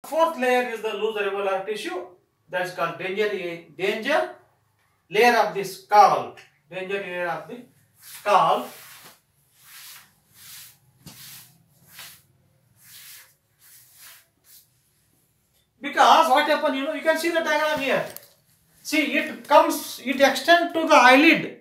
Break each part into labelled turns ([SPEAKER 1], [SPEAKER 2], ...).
[SPEAKER 1] Fourth layer is the loose alveolar tissue. That's called danger layer of the skull. Danger layer of the skull. Because what happened, you can see the diagram here. See, it extends to the eyelid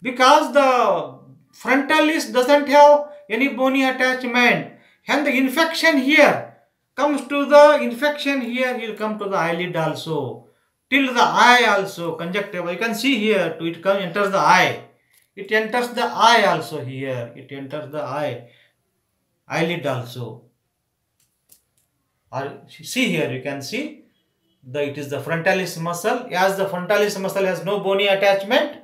[SPEAKER 1] because the frontalis doesn't have any bony attachment. And the infection here comes to the infection here, will come to the eyelid also. Till the eye also, conjunctiva. You can see here, enters the eye. It enters the eye also here. It enters the eye, eyelid also. Or see here, you can see it is the frontalis muscle. As the frontalis muscle has no bony attachment,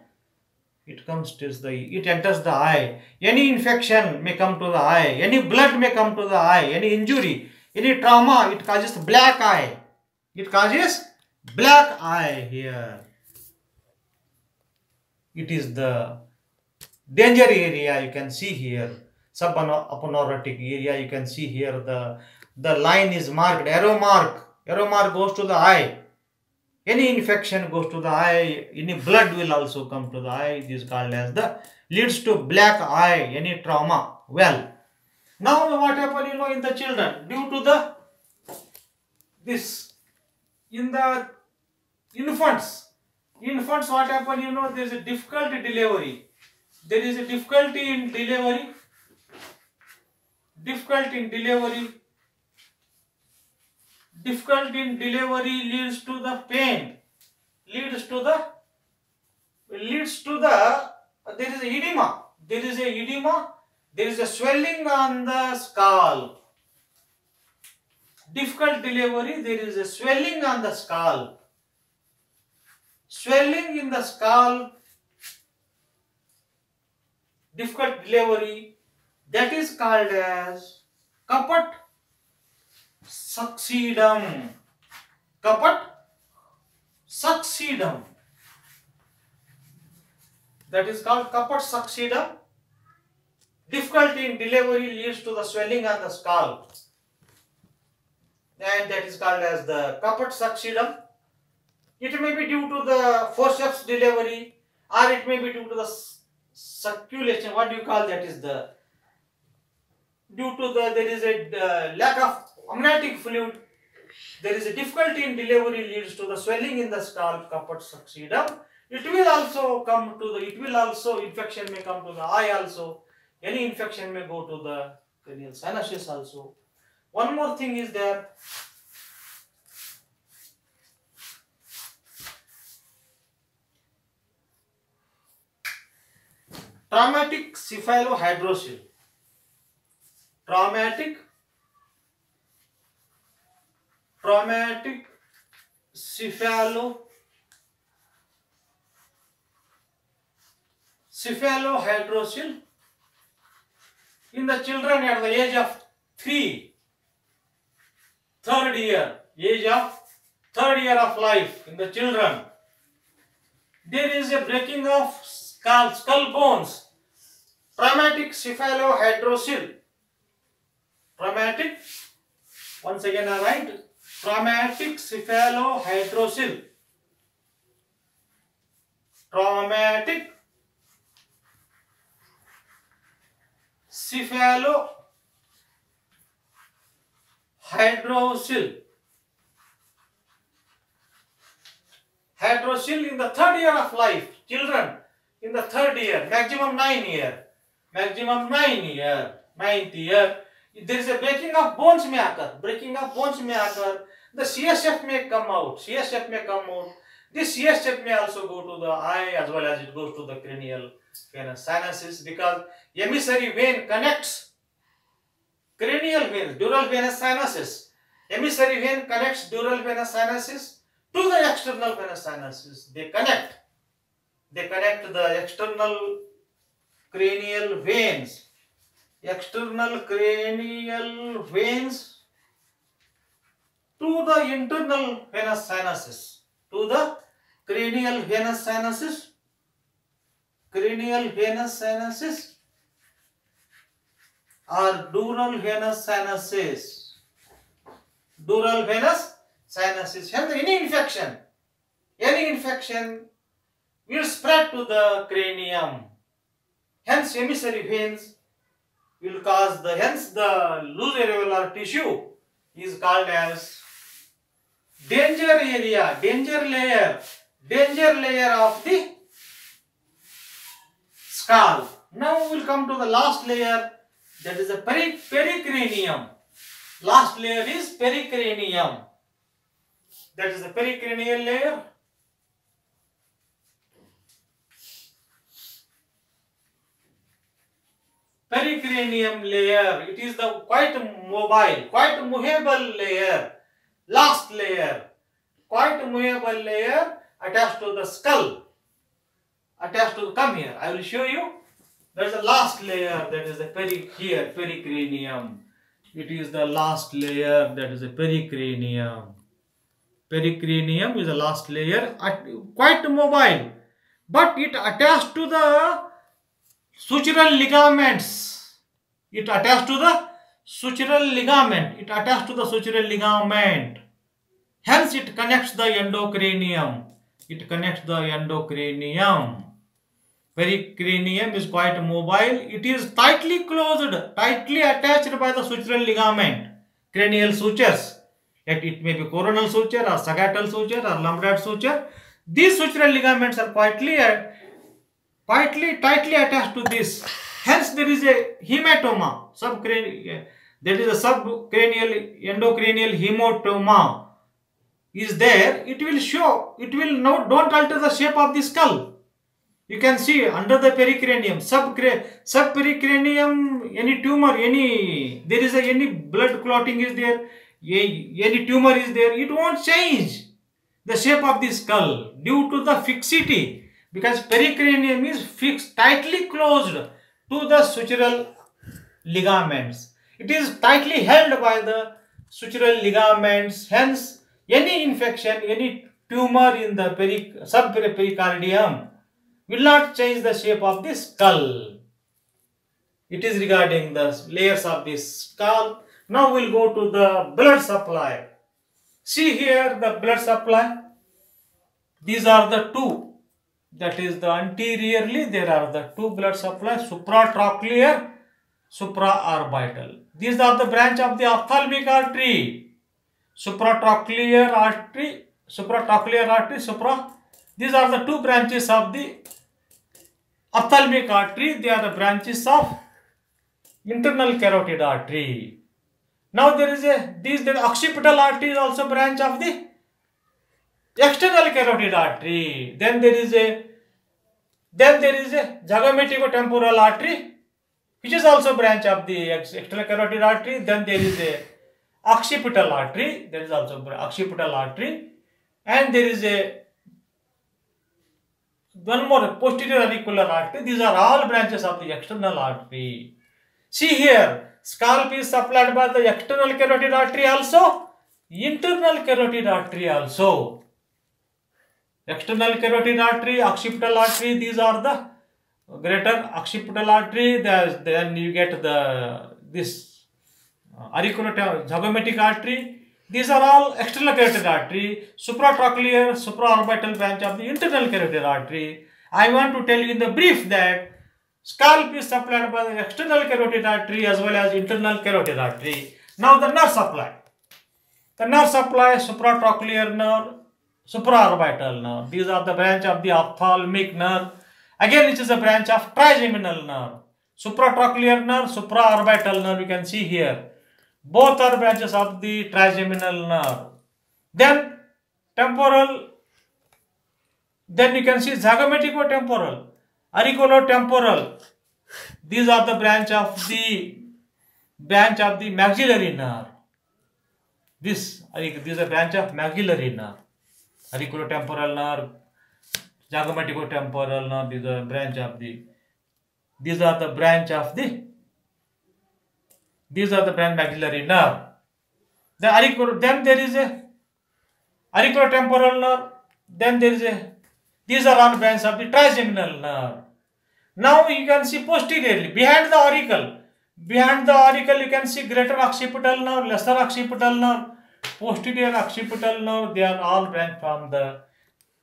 [SPEAKER 1] it enters the eye. Any infection may come to the eye. Any blood may come to the eye. Any injury, any trauma, it causes black eye. It causes black eye here. It is the danger area. You can see here, subaponeurotic area. You can see here the line is marked, arrow mark. Arrow mark goes to the eye. Any infection goes to the eye. Any blood will also come to the eye. This is called as leads to black eye. Any trauma. Well, now what happened, in the children due to in the infants, what happened, there is a difficulty delivery. There is a difficulty in delivery. Difficulty in delivery leads to the pain. There is edema. There is a swelling on the skull. Difficult delivery, there is a swelling on the skull. Swelling in the skull. Difficult delivery, that is called as caput succedatum. Caput succedatum. That is called caput succedatum. Difficulty in delivery leads to the swelling on the skull, and that is called as the caput succedatum. It may be due to the forceps delivery, or it may be due to the circulation. What do you call that? Is there is a lack of amniotic fluid. There is a difficulty in delivery leads to the swelling in the skull, caput succedatum. Infection may come to the eye also. Any infection may go to the cranial sinuses also. One more thing is there. Traumatic cephalohydrocele. Traumatic cephalohydrocele in the children at the age of third year of life. In the children, there is a breaking of skull bones. Traumatic cephalohydrocele. Once again I write traumatic cephalohydrocele. Traumatic cephalohydrocele. Hydrocele in the third year of life. Children in the third year, maximum 9 year. Ninth year. There is a breaking of bones may occur. The CSF may come out. This CSF may also go to the eye as well as it goes to the cranial venous sinuses, because emissary vein connects cranial veins, dural venous sinuses. Emissary vein connects dural venous sinuses to the external venous sinuses. They connect the external cranial veins. External cranial veins to the internal venous sinuses. To the cranial venous sinuses. Or dural venous sinuses. dural venous sinuses. Hence, any infection will spread to the cranium. Hence, emissary veins will cause hence the loose alveolar tissue is called as danger area, danger layer of the skull. Now we will come to the last layer, that is the pericranium. Last layer is pericranium. That is the pericranial layer. Pericranium layer, it is the quite mobile, quite movable layer. Last layer, quite movable layer attached to the skull. Come here, I will show you. There is the last layer, that is the pericranium. It is the last layer, that is the pericranium. Pericranium is the last layer, quite mobile, but it attached to the sutural ligaments. It attached to the sutural ligament. Hence, it connects the endocranium. Pericranium is quite mobile. It is tightly closed, tightly attached by the sutural ligament. Cranial sutures. It may be coronal suture or sagittal suture or lambdoid suture. These sutural ligaments are tightly attached to this. Hence, there is a hematoma. That is a subcranial endocranial hematoma is there. It will show. It will don't alter the shape of the skull. You can see under the pericranium, subpericranium, any tumor, any blood clotting is there, any tumor is there, it won't change the shape of the skull due to the fixity, because pericranium is fixed, tightly closed to the sutural ligaments. It is tightly held by the sutural ligaments. Hence, any infection, any tumor in the subpericardium will not change the shape of the skull. It is regarding the layers of the skull. Now we will go to the blood supply. See here the blood supply. These are the two. That is the anteriorly there are the two blood supply, supratrochlear, supraorbital. These are the branch of the ophthalmic artery. Supratrochlear artery, These are the two branches of the ophthalmic artery. They are the branches of internal carotid artery. Now there is the occipital artery is also branch of the external carotid artery. Then there is a zygomaticotemporal artery, which is also branch of the external carotid artery. Then there is a occipital artery. There is also occipital artery, and there is one more posterior auricular artery. These are all branches of the external artery. See here, scalp is supplied by the external carotid artery also, internal carotid artery also. External carotid artery, occipital artery, these are the greater occipital artery. Then you get this auriculozygomatic artery. These are all external carotid artery. Supratrochlear, supraorbital branch of the internal carotid artery. I want to tell you in the brief that scalp is supplied by the external carotid artery as well as internal carotid artery. Now the nerve supply. The nerve supply, supratrochlear nerve, supraorbital nerve. These are the branch of the ophthalmic nerve. Again, it is a branch of trigeminal nerve. Supratrochlear nerve, supraorbital nerve, you can see here. Both are branches of the trigeminal nerve. Then temporal, then you can see zygomaticotemporal, auriculotemporal. These are the branch of the maxillary nerve. These are branch of maxillary nerve. Auriculotemporal nerve, zygomaticotemporal nerve. These are branch of the. These are the branch maxillary nerve. Then there is a auriculotemporal nerve. Then there is these are all branches of the trigeminal nerve. Now you can see posteriorly, behind the auricle you can see greater occipital nerve, lesser occipital nerve. posterior occipital nerve, they are all branch from the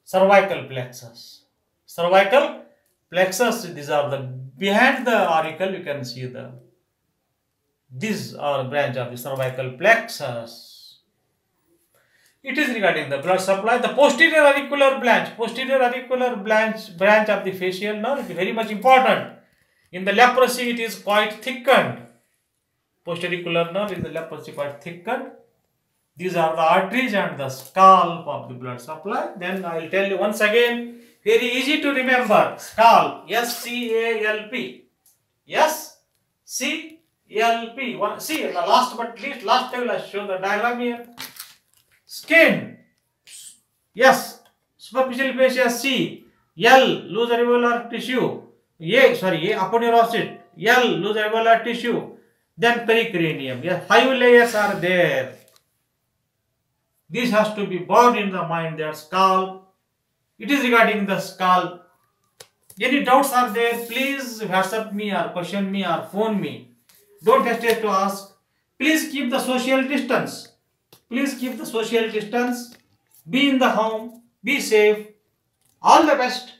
[SPEAKER 1] cervical plexus. Cervical plexus, these are the behind the auricle, you can see these are branch of the cervical plexus. It is regarding the blood supply. The posterior auricular branch of the facial nerve is very much important. In the leprosy, it is quite thickened. Posterior auricular nerve in the leprosy quite thickened. These are the arteries and the scalp of the blood supply. Then I will tell you once again, very easy to remember. Scalp, S-C-A-L-P. S-C-L-P. See, the last but least, last time I will show the diagram here. Skin, yes. Superficial fascia, C. L, loose alveolar tissue. Aponeurosis. L, loose alveolar tissue. Then pericranium. Yes, 5 layers are there. This has to be borne in the mind, that scalp. It is regarding the scalp. Any doubts are there, please WhatsApp me or question me or phone me. Don't hesitate to ask. Please keep the social distance. Please keep the social distance. Be in the home. Be safe. All the best.